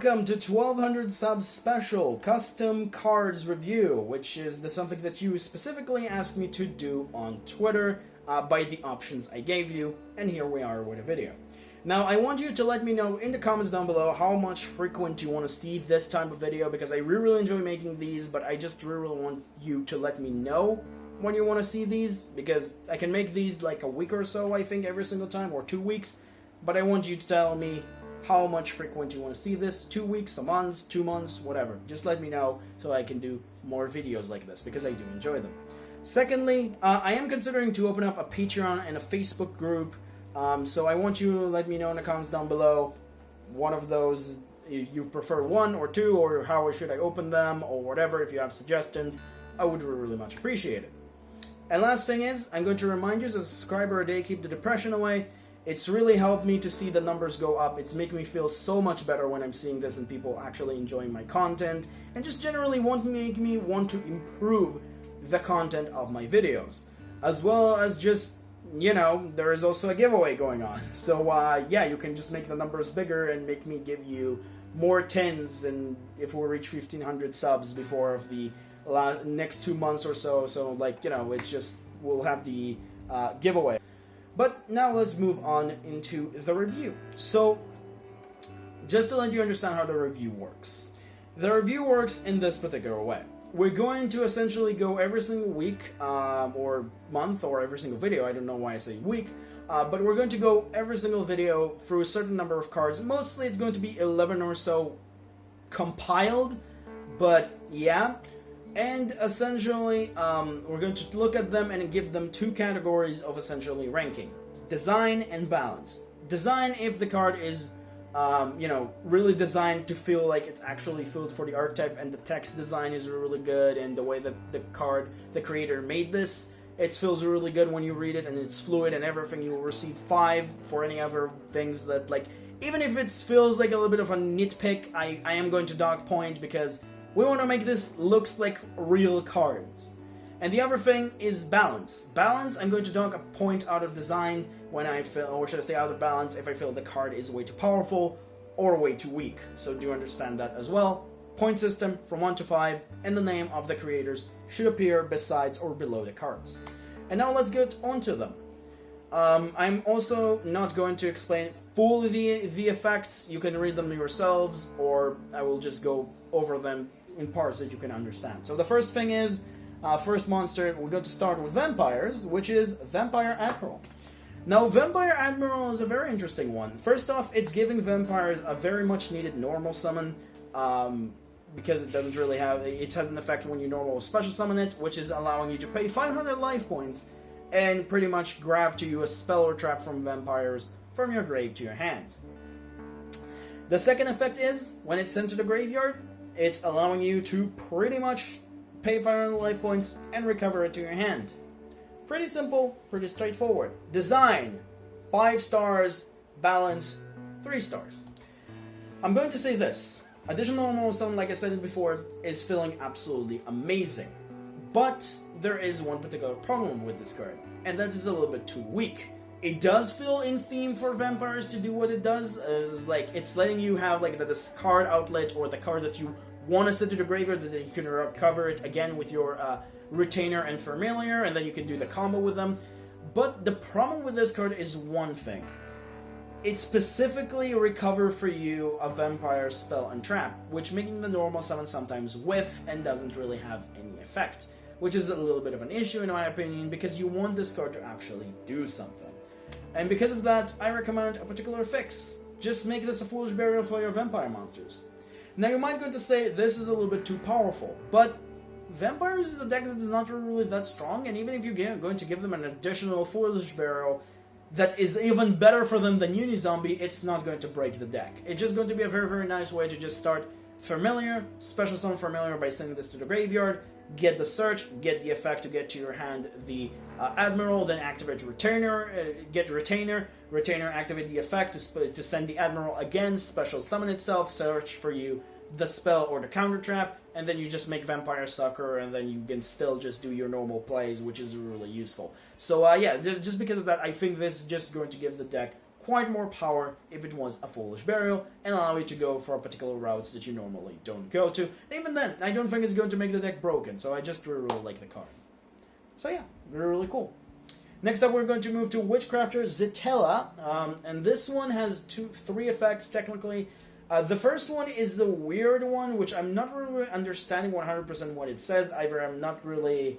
welcome to 1200 subs special custom cards review, which is something that you specifically asked me to do on Twitter by the options I gave you, and here we are with a video. Now, I want you to let me know in the comments down below how much frequent you want to see this type of video, because I really enjoy making these, but I just really want you to let me know when you want to see these, because I can make these like a week or so, I think, every single time, or 2 weeks, but I want you to tell me how much frequent you want to see this. 2 weeks, a month, 2 months, whatever. Just let me know so I can do more videos like this, because I do enjoy them. Secondly, I am considering to open up a Patreon and a Facebook group, so I want you to let me know in the comments down below one of those, you prefer one or two, or how should I open them, or whatever. If you have suggestions, I would really much appreciate it. And last thing is, I'm going to remind you, as a subscriber a day, keep the depression away. It's really helped me to see the numbers go up. It's making me feel so much better when I'm seeing this and people actually enjoying my content, and just generally make me want to improve the content of my videos. As well as just, you know, there is also a giveaway going on. So yeah, you can just make the numbers bigger and make me give you more tens, and if we reach 1500 subs before of the next 2 months or so, like, you know, it just, we'll have the giveaway. But now let's move on into the review. So, just to let you understand how the review works. The review works in this particular way. We're going to essentially go every single week, or month, or every single video. I don't know why I say week. But we're going to go every single video through a certain number of cards. Mostly it's going to be 11 or so compiled, but yeah. And essentially, we're going to look at them and give them two categories of essentially ranking: design and balance. Design, if the card is, you know, really designed to feel like it's actually filled for the archetype, and the text design is really good, and the way that the creator made this, it feels really good when you read it, and it's fluid and everything. You will receive 5 for any other things that, like, even if it feels like a little bit of a nitpick, I am going to dock point, because we want to make this looks like real cards. And the other thing is balance. Balance, I'm going to dock a point out of design when I feel, or should I say out of balance, if I feel the card is way too powerful or way too weak. So do understand that as well. Point system from 1 to 5, and the name of the creators should appear besides or below the cards. And now let's get onto them. I'm also not going to explain fully the effects. You can read them yourselves, or I will just go over them in parts that you can understand. So the first thing is, first monster, we're going to start with vampires, which is Vampire Admiral. Now, Vampire Admiral is a very interesting one. First off, it's giving vampires a very much needed normal summon, because it doesn't really have, it has an effect when you normal special summon it, which is allowing you to pay 500 life points and pretty much grab to you a spell or trap from vampires from your grave to your hand. The second effect is, when it's sent to the graveyard, it's allowing you to pretty much pay 500 life points and recover it to your hand. Pretty simple, pretty straightforward. Design, 5 stars. Balance, 3 stars. I'm going to say this. Additional normal summon, like I said before, is feeling absolutely amazing. But there is one particular problem with this card, and that is a little bit too weak. It does feel in theme for vampires to do what it does. It's like it's letting you have like the discard outlet, or the card that you want to send to the graveyard, that you can recover it again with your Retainer and Familiar, and then you can do the combo with them. But the problem with this card is one thing. It specifically recover for you a vampire spell and trap, which making the normal summon sometimes whiff and doesn't really have any effect, which is a little bit of an issue in my opinion, because you want this card to actually do something. And because of that, I recommend a particular fix. Just make this a foolish burial for your vampire monsters. Now you might go to say this is a little bit too powerful, but vampires is a deck that is not really that strong, and even if you're going to give them an additional foolish burial that is even better for them than Unizombie, it's not going to break the deck. It's just going to be a very, very nice way to just start Familiar, special summon Familiar by sending this to the graveyard, get the search, get the effect to get to your hand the Admiral, then activate Retainer, get Retainer, activate the effect to send the Admiral again, special summon itself, search for you the spell or the counter trap, and then you just make Vampire Sucker, and then you can still just do your normal plays, which is really useful. So yeah, just because of that, I think this is just going to give the deck quite more power if it was a Foolish Burial, and allow you to go for particular routes that you normally don't go to. And even then, I don't think it's going to make the deck broken, so I just really like the card. So yeah, really cool. Next up, we're going to move to Witchcrafter Zitella, and this one has three effects technically. The first one is the weird one, which I'm not really understanding 100% what it says. Either I'm not really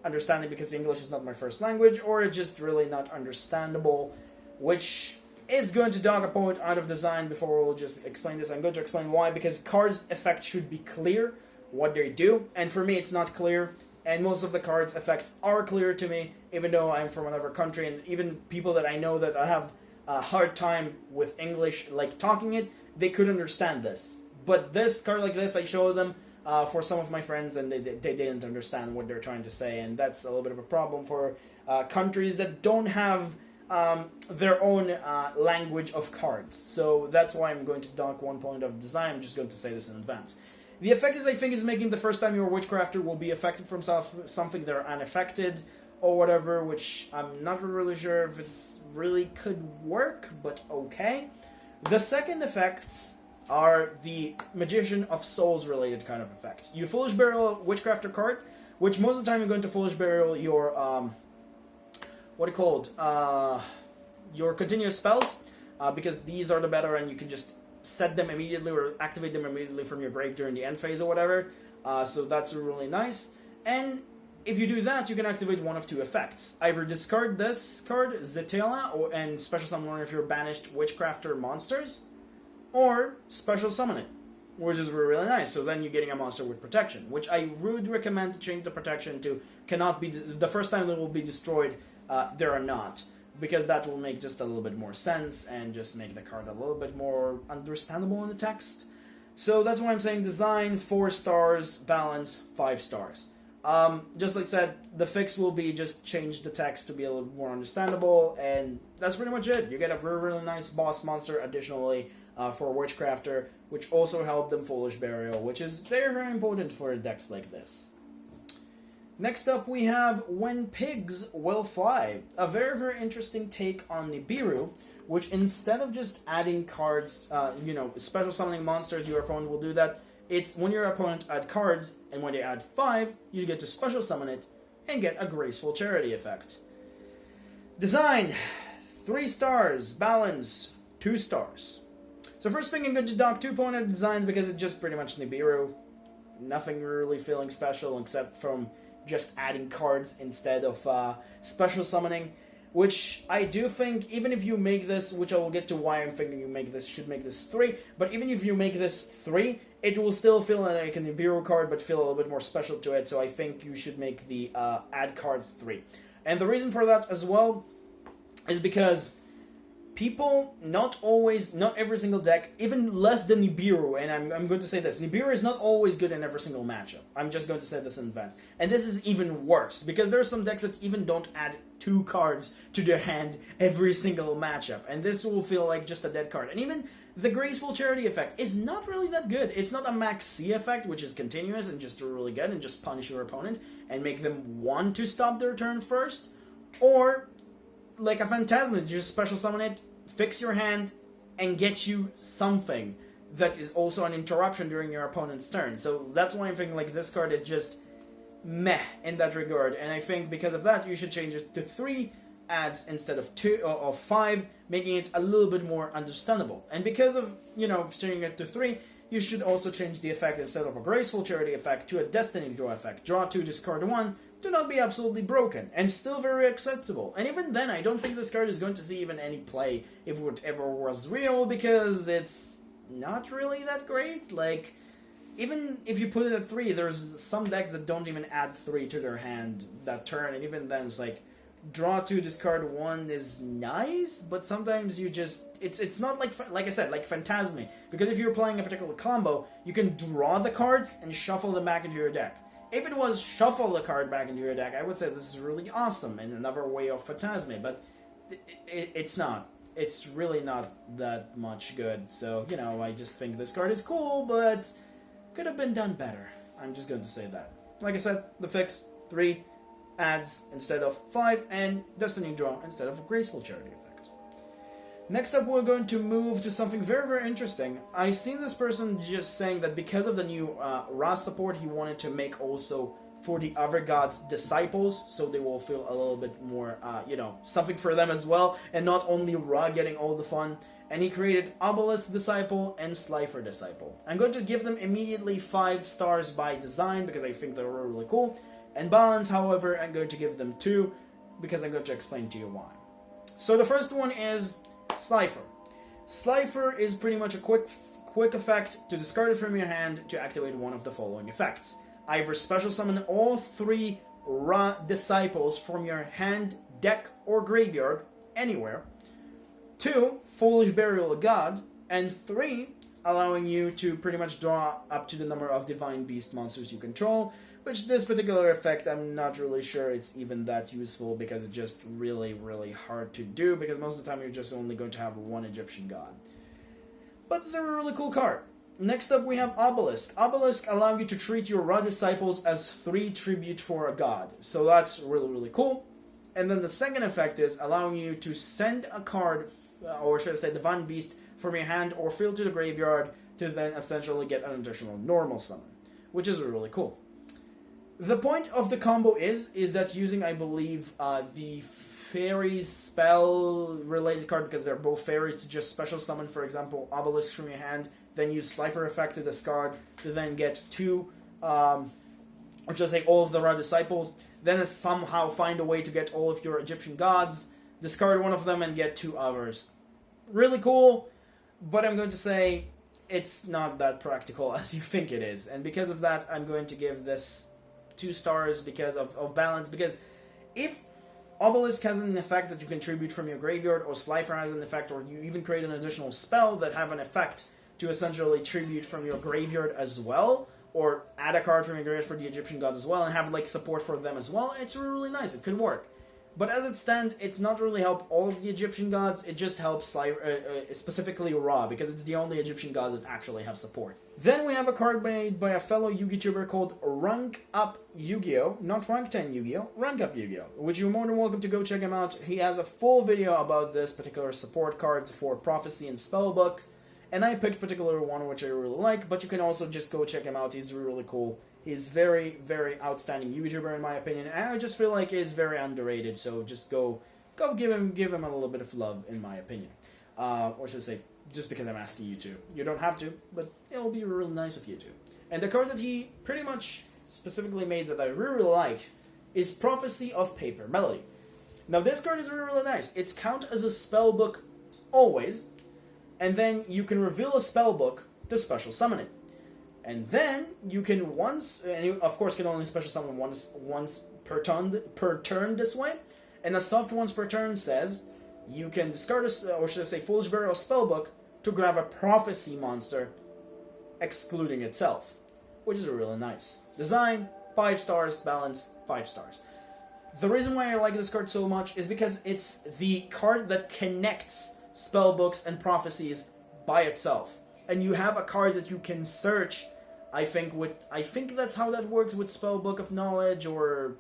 understanding because English is not my first language, or it's just really not understandable, which is going to dog a point out of design. Before we'll just explain this, I'm going to explain why, because cards' effects should be clear, what they do, and for me it's not clear. And most of the cards' effects are clear to me, even though I'm from another country, and even people that I know that I have a hard time with English, like talking it, they could understand this. But this card like this, I show them for some of my friends, and they didn't understand what they're trying to say, and that's a little bit of a problem for countries that don't have their own language of cards. So that's why I'm going to dock 1 point of design. I'm just going to say this in advance. The effect is, I think, is making the first time you're a Witchcrafter will be affected from something they're unaffected or whatever, which I'm not really sure if it's really could work, but okay. The second effects are the Magician of Souls related kind of effect. You Foolish Burial a Witchcrafter card, which most of the time you're going to Foolish Burial your, what are called? Your continuous spells, because these are the better and you can just set them immediately or activate them immediately from your grave during the end phase or whatever. So that's really nice. And if you do that, you can activate one of two effects. Either discard this card, Zitella, and special summon one of your banished Witchcrafter monsters, or special summon it, which is really nice. So then you're getting a monster with protection, which I would recommend to change the protection to cannot be, the first time it will be destroyed, there are not. Because that will make just a little bit more sense and just make the card a little bit more understandable in the text. So that's why I'm saying design 4 stars, balance 5 stars. Just like I said, the fix will be just change the text to be a little more understandable, and that's pretty much it. You get a really nice boss monster additionally for Witchcrafter, which also helped them Foolish Burial, which is very important for decks like this. Next up, we have When Pigs Will Fly, a very interesting take on Nibiru, which instead of just adding cards, special summoning monsters, your opponent will do that. It's when your opponent add cards, and when they add 5, you get to special summon it and get a graceful charity effect. Design 3 stars, balance 2 stars. So first thing, I'm going to dock 2 point of design because it's just pretty much Nibiru. Nothing really feeling special except from just adding cards instead of special summoning, which I do think, even if you make this, which I will get to why I'm thinking you should make this 3, but even if you make this 3, it will still feel like a Nibiru card, but feel a little bit more special to it, so I think you should make the add cards 3. And the reason for that as well is because people, not every single deck, even less than Nibiru, and I'm going to say this, Nibiru is not always good in every single matchup. I'm just going to say this in advance. And this is even worse, because there are some decks that even don't add 2 cards to their hand every single matchup, and this will feel like just a dead card. And even the Graceful Charity effect is not really that good. It's not a Max C effect, which is continuous and just really good, and just punish your opponent and make them want to stop their turn first, or like a Phantasm, just special summon it, fix your hand, and get you something that is also an interruption during your opponent's turn. So that's why I'm thinking like this card is just meh in that regard, and I think because of that you should change it to 3 adds instead of 2 or 5, making it a little bit more understandable. And because of, changing it to 3, you should also change the effect instead of a Graceful Charity effect to a Destiny Draw effect. Draw 2, discard 1, do not be absolutely broken, and still very acceptable. And even then, I don't think this card is going to see even any play if it ever was real, because it's not really that great. Like, even if you put it at 3, there's some decks that don't even add 3 to their hand that turn, and even then it's like, draw 2, discard 1 is nice, but sometimes you just, it's not like I said, like Phantasme, because if you're playing a particular combo, you can draw the cards and shuffle them back into your deck. If it was shuffle the card back into your deck, I would say this is really awesome and another way of Phantasme, but it's not. It's really not that much good. So, I just think this card is cool, but could have been done better. I'm just going to say that. Like I said, the fix, 3 adds instead of 5, and Destiny Draw instead of a Graceful Charity effect. Next up, we're going to move to something very, very interesting. I seen this person just saying that because of the new Ra support, he wanted to make also for the other gods disciples, so they will feel a little bit more, something for them as well, and not only Ra getting all the fun. And he created Obelisk Disciple and Slifer Disciple. I'm going to give them immediately 5 stars by design because I think they're really, really cool. And balance, however, I'm going to give them 2 because I'm going to explain to you why. So the first one is Slifer. Slifer is pretty much a quick effect to discard it from your hand to activate one of the following effects. Either special summon all 3 Ra disciples from your hand, deck, or graveyard, anywhere. 2, Foolish Burial of God. And 3, allowing you to pretty much draw up to the number of Divine Beast monsters you control, which this particular effect, I'm not really sure it's even that useful because it's just really, really hard to do because most of the time you're just only going to have 1 Egyptian god. But it's a really cool card. Next up we have Obelisk. Obelisk allows you to treat your Ra disciples as 3 tribute for a god. So that's really, really cool. And then the second effect is allowing you to send a card, or should I say Divine Beast, from your hand or field to the graveyard to then essentially get an additional normal summon, which is really cool. The point of the combo is that using, I believe, the fairies spell related card, because they're both fairies, to just special summon, for example, Obelisk from your hand, then use Slifer effect to discard to then get 2, or just say all of the Ra disciples, then somehow find a way to get all of your Egyptian gods, discard one of them and get 2 others. Really cool, but I'm going to say it's not that practical as you think it is, and because of that I'm going to give this 2 stars because of balance, because if Obelisk has an effect that you contribute from your graveyard, or Slifer has an effect, or you even create an additional spell that have an effect to essentially tribute from your graveyard as well, or add a card from your graveyard for the Egyptian gods as well, and have like support for them as well, it's really, really nice. It could work. But as it stands, it's not really help all of the Egyptian gods, it just helps specifically Ra, because it's the only Egyptian gods that actually have support. Then we have a card made by a fellow Yugituber called Rank Up Yu-Gi-Oh! Not Rank 10 Yu-Gi-Oh! Rank Up Yu-Gi-Oh! Which you're more than welcome to go check him out. He has a full video about this particular support cards for Prophecy and Spellbook, and I picked a particular one which I really like, but you can also just go check him out, he's really cool. He's very, very outstanding YouTuber in my opinion, and I just feel like he's very underrated, so just go give him a little bit of love in my opinion. Or should I say, just because I'm asking you to. You don't have to, but it'll be really nice of you to. And the card that he pretty much specifically made that I really like is Prophecy of Paper Melody. Now this card is really, really nice. It's count as a spellbook always, and then you can reveal a spellbook to special summon it. And then you can and you of course can only special summon once per turn this way. And a soft once per turn says you can discard or should I say Foolish Burial Spellbook to grab a Prophecy monster, excluding itself, which is really nice. Design 5 stars, balance 5 stars. The reason why I like this card so much is because it's the card that connects spellbooks and prophecies by itself, and you have a card that you can search. I think that's how that works with Spellbook of Knowledge, or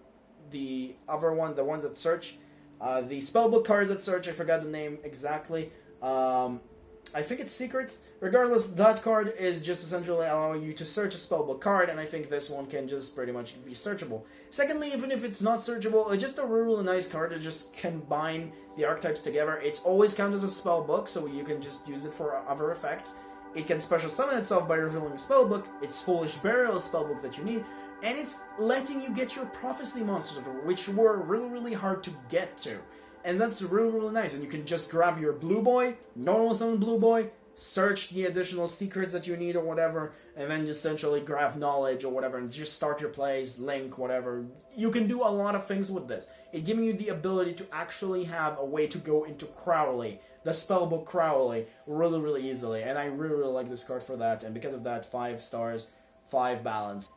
the other one, the ones that search, the spellbook cards that search. I forgot the name exactly. I think it's Secrets. Regardless, that card is just essentially allowing you to search a spellbook card, and I think this one can just pretty much be searchable. Secondly, even if it's not searchable, it's just a really nice card to just combine the archetypes together. It's always counted as a spellbook, so you can just use it for other effects. It can special summon itself by revealing a spellbook. It's Foolish Burial spellbook that you need, and it's letting you get your Prophecy monsters, which were really, really hard to get to. And that's really, really nice. And you can just grab your Blue Boy, normal summon Blue Boy, search the additional secrets that you need or whatever, and then essentially grab Knowledge or whatever, and just start your plays, Link, whatever. You can do a lot of things with this. It's giving you the ability to actually have a way to go into Crowley, the spellbook Crowley, really, really easily. And I really, really like this card for that, and because of that, 5 stars, 5 balance.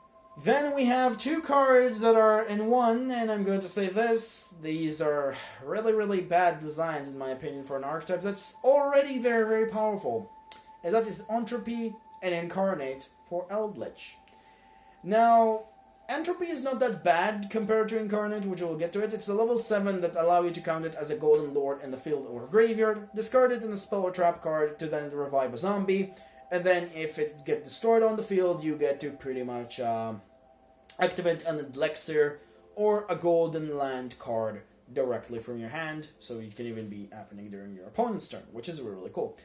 Then we have 2 cards that are in one, and I'm going to say this. These are really, really bad designs, in my opinion, for an archetype that's already very, very powerful. And that is Entropy and Incarnate for Eldlich. Now, Entropy is not that bad compared to Incarnate, which we'll get to it. It's a level 7 that allow you to count it as a Golden Lord in the field or graveyard, discard it in a spell or trap card to then revive a zombie, and then if it gets destroyed on the field, you get to pretty much activate an Eldlich or a Golden Land card directly from your hand, so it can even be happening during your opponent's turn, which is really cool.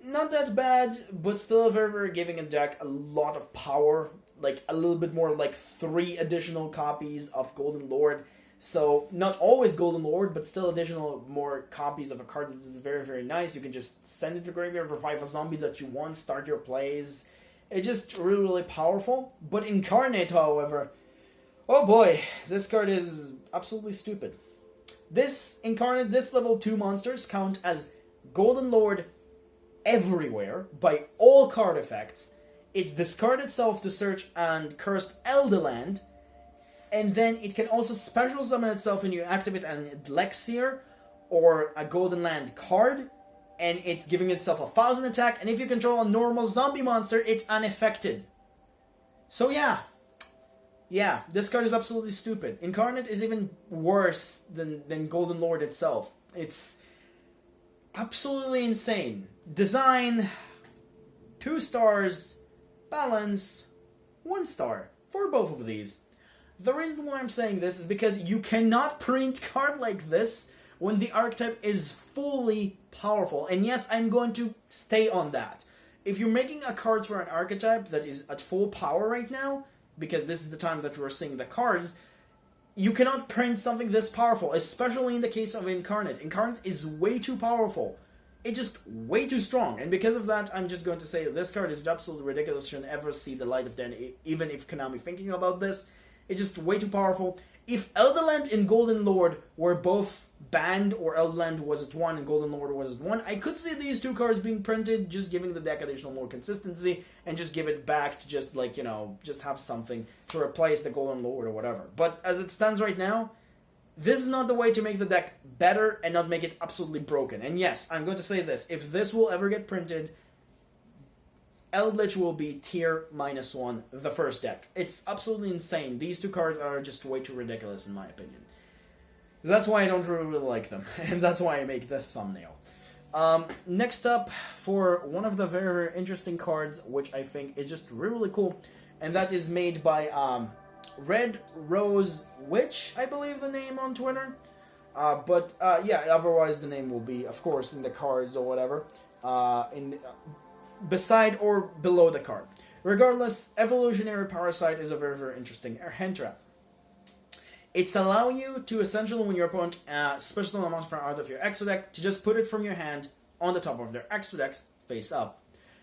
Not that bad, but still very, very giving a deck a lot of power, like a little bit more, like 3 additional copies of Golden Lord. So not always Golden Lord, but still additional more copies of a card that is very, very nice. You can just send it to graveyard, revive a zombie that you want, start your plays. It's just really, really powerful. But Incarnate, however, oh boy, this card is absolutely stupid. This Incarnate, this level 2 monsters count as Golden Lord everywhere by all card effects. It's discard itself to search and cursed Eldlich, and then it can also special summon itself when you activate an Eldlich or a Golden Land card, and it's giving itself 1,000 attack, and if you control a normal zombie monster, it's unaffected. So yeah, this card is absolutely stupid. Incarnate is even worse than Golden Lord itself. It's absolutely insane. Design, 2 stars, balance, 1 star for both of these. The reason why I'm saying this is because you cannot print card like this when the archetype is fully powerful. And yes, I'm going to stay on that. If you're making a card for an archetype that is at full power right now, because this is the time that we're seeing the cards, you cannot print something this powerful, especially in the case of Incarnate. Incarnate is way too powerful. It's just way too strong, and because of that, I'm just going to say that this card is absolutely ridiculous, shouldn't ever see the light of day, even if Konami thinking about this. It's just way too powerful. If Eldlich and Golden Lord were both banned, or Eldlich was at 1 and Golden Lord was at 1, I could see these 2 cards being printed, just giving the deck additional more consistency, and just give it back to just, like, you know, just have something to replace the Golden Lord or whatever. But as it stands right now, this is not the way to make the deck better and not make it absolutely broken. And yes, I'm going to say this. If this will ever get printed, Eldlich will be tier -1, the first deck. It's absolutely insane. These 2 cards are just way too ridiculous, in my opinion. That's why I don't really like them. And that's why I make the thumbnail. Next up, for one of the very, very interesting cards, which I think is just really cool, and that is made by Red Rose Witch, I believe the name on Twitter. Yeah, otherwise the name will be, of course, in the cards or whatever. Beside or below the card. Regardless, Evolutionary Parasite is a very, very interesting hand trap. It's allowing you to essentially, when your opponent special a monster out of your extra deck, to just put it from your hand on the top of their extra deck, face up.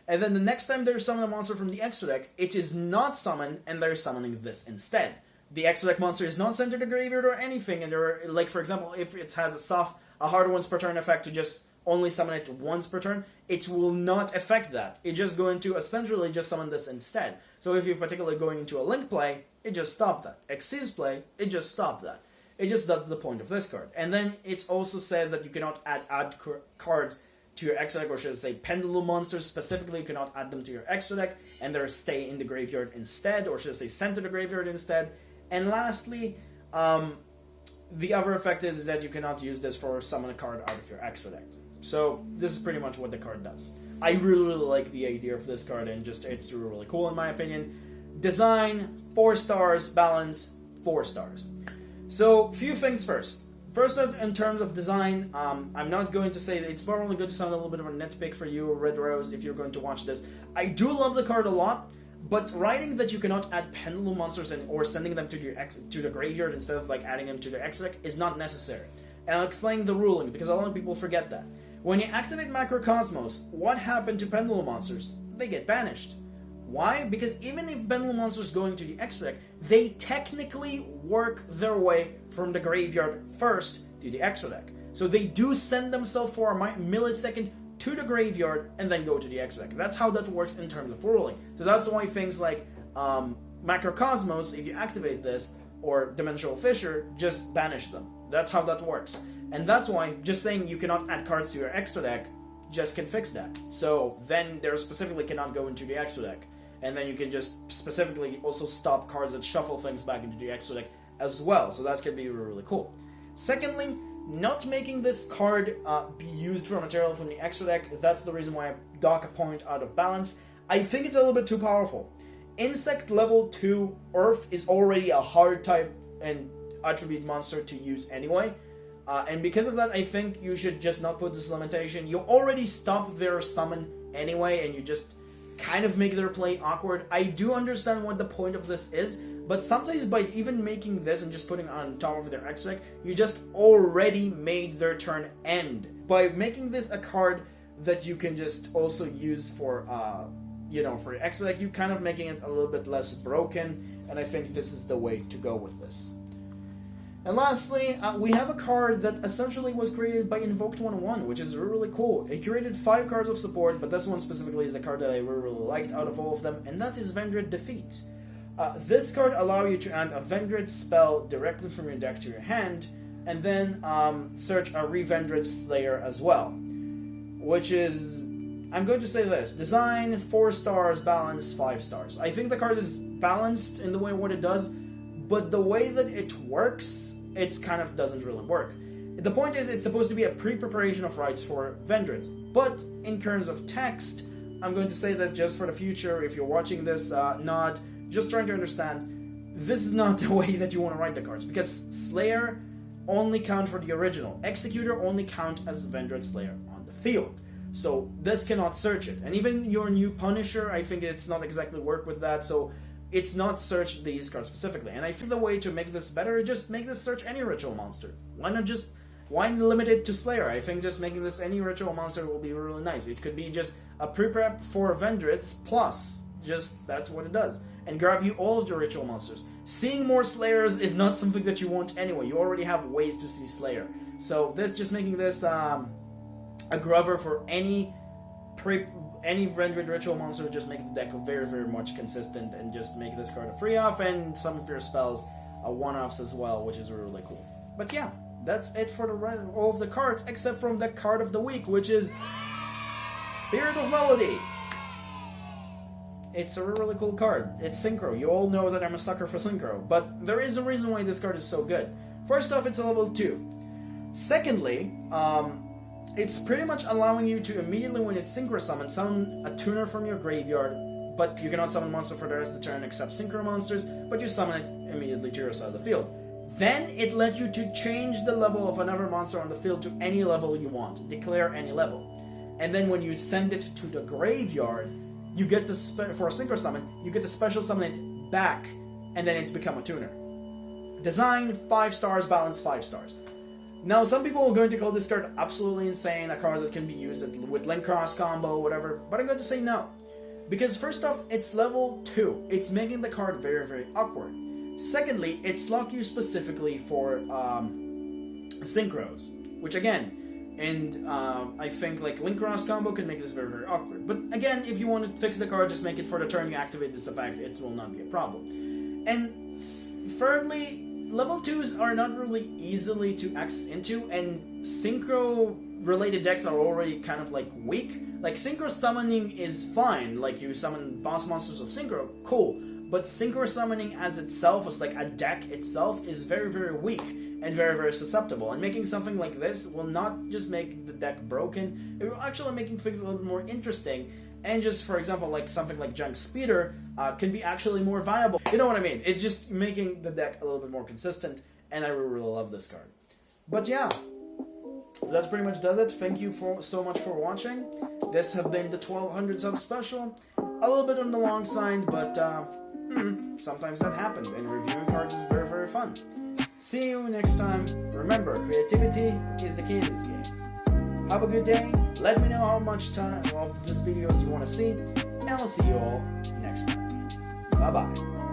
And then the next time they summon a monster from the extra deck, it is not summoned, and they're summoning this instead. The extra deck monster is not sent to the graveyard or anything, and they're, like, for example, if it has a hard once per turn effect to just only summon it once per turn, it will not affect that. It's just going to essentially just summon this instead. So if you're particularly going into a Link play, it just stopped that. Xyz play, it just stopped that. It just, that's the point of this card. And then it also says that you cannot add cards to your extra deck, or should I say pendulum monsters specifically, you cannot add them to your extra deck, and they stay in the graveyard instead, or should I say sent to the graveyard instead. And lastly, the other effect is that you cannot use this for summon a card out of your extra deck. So this is pretty much what the card does. I really, really like the idea of this card, and just it's really, really cool in my opinion. Design, 4 stars, balance, 4 stars. So, few things first. First, in terms of design, I'm not going to say that it's probably going to sound a little bit of a nitpick for you, Red Rose, if you're going to watch this. I do love the card a lot, but writing that you cannot add pendulum monsters or sending them to the graveyard instead of like adding them to the extra deck is not necessary. And I'll explain the ruling, because a lot of people forget that. When you activate Macrocosmos, what happened to pendulum monsters? They get banished. Why? Because even if pendulum monsters go into the extra deck, they technically work their way from the graveyard first to the extra deck. So they do send themselves for a millisecond to the graveyard and then go to the extra deck. That's how that works in terms of ruling. So that's why things like Macrocosmos, if you activate this, or Dimensional Fissure, just banish them. That's how that works. And that's why just saying you cannot add cards to your extra deck just can fix that. So then they specifically cannot go into the extra deck. and then you can just specifically also stop cards that shuffle things back into the extra deck as well, so that could be really, really cool. Secondly, not making this card be used for material from the extra deck, that's the reason why I dock a point out of balance. I think it's a little bit too powerful. Insect level 2 Earth is already a hard type and attribute monster to use anyway. And because of that, I think you should just not put this limitation. You already stop their summon anyway, and you just kind of make their play awkward. I do understand what the point of this is, but sometimes by even making this and just putting it on top of their extra deck, you just already made their turn end. By making this a card that you can just also use for, for your extra deck, you kind of making it a little bit less broken, and I think this is the way to go with this. And lastly, we have a card that essentially was created by Invoked 101, which is really cool. It created 5 cards of support, but this one specifically is the card that I really liked out of all of them, and that is Vendread Defeat. This card allows you to add a Vendread spell directly from your deck to your hand, and then search a Vendread Slayer as well. Which is, I'm going to say this, design 4 stars, balance 5 stars. I think the card is balanced in the way what it does, but the way that it works, it kind of doesn't really work. The point is, it's supposed to be a pre-preparation of rights for Vendreads, but in terms of text, I'm going to say that just for the future, if you're watching this, not just trying to understand, this is not the way that you want to write the cards, because Slayer only count for the original. Executor only count as Vendread Slayer on the field. So this cannot search it. And even your new Punisher, I think it's not exactly work with that, so it's not search these cards specifically. And I think the way to make this better is just make this search any ritual monster. Why limit it to Slayer? I think just making this any ritual monster will be really nice. It could be just a pre-prep for Vendreads plus, just that's what it does. And grab you all of your ritual monsters. Seeing more Slayers is not something that you want anyway. You already have ways to see Slayer. So this just making this a grubber for any Vendread ritual monster, just make the deck very, very much consistent, and just make this card a free off, and some of your spells are one-offs as well, which is really cool. But yeah, that's it for all of the cards, except from the card of the week, which is Spirit of Melody. It's a really cool card. It's Synchro. You all know that I'm a sucker for Synchro, but there is a reason why this card is so good. First off, it's a level 2. Secondly, it's pretty much allowing you to immediately, when it's Synchro summon a tuner from your graveyard, but you cannot summon monster for the rest of the turn except Synchro monsters, but you summon it immediately to your side of the field. Then it lets you to change the level of another monster on the field to any level you want. Declare any level. And then when you send it to the graveyard, you get the for a Synchro summon, you get to special summon it back, and then it's become a tuner. Design 5 stars, balance 5 stars. Now, some people are going to call this card absolutely insane, a card that can be used with link cross combo, whatever, but I'm going to say no. Because first off, it's level 2. It's making the card very, very awkward. Secondly, it's locked you specifically for synchros, which again, and I think like link cross combo can make this very, very awkward. But again, if you want to fix the card, just make it for the turn you activate this effect, it will not be a problem. And thirdly, level 2s are not really easily to X into, and Synchro related decks are already kind of like weak. Like Synchro summoning is fine, like you summon boss monsters of Synchro, cool. But Synchro summoning as itself, as like a deck itself, is very, very weak and very, very susceptible. And making something like this will not just make the deck broken, it will actually make things a little bit more interesting. And just, for example, like something like Junk Speeder can be actually more viable. You know what I mean? It's just making the deck a little bit more consistent, and I really love this card. But yeah, that pretty much does it. Thank you so much for watching. This has been the 1200 sub special. A little bit on the long side, but sometimes that happens, and reviewing cards is very, very fun. See you next time. Remember, creativity is the key in this game. Have a good day. Let me know how much time of this videos you want to see, and I'll see you all next time. Bye bye.